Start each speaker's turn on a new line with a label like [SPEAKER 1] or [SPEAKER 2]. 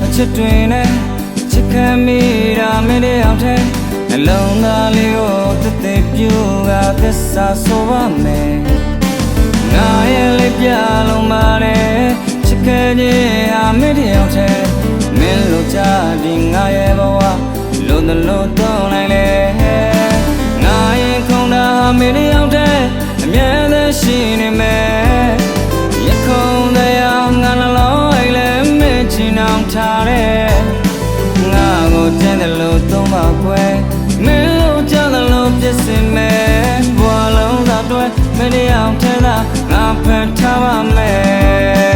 [SPEAKER 1] အချစ်တွင်နဲ့ချစ်ခံမိတာမင်းတယောက်တည်းနှလုံးသားလေးကိုတသက်ပြူကသစ္စာဆိုပါမယ်ငါရဲ့လေးပြလုံးပါနဲ့ချစ်ခဲ့ခြင်းဟာမင်းတယောက်တည်းမင်းလိုချဒီငါရဲ့ဘဝလို့လို့တုံးလိုက်လေငါရဲ့ခုံတာဟာမင်းတယောက်တည်းအမြဲတမ်းရှိနေမယ်ရခုံတရားငါနှလုံးအိမ်လည်းမင်းချင်အောင်ထားတယ်ငါကိုကျန်းတယ်လို့သုံးပါကွယ်မင်းလိုချတယ်လို့ပြစ်စင်မယ်ဘဝလုံးသာတွဲမင်းတယောက်တည်းသာငါဖန်ထားပါမယ်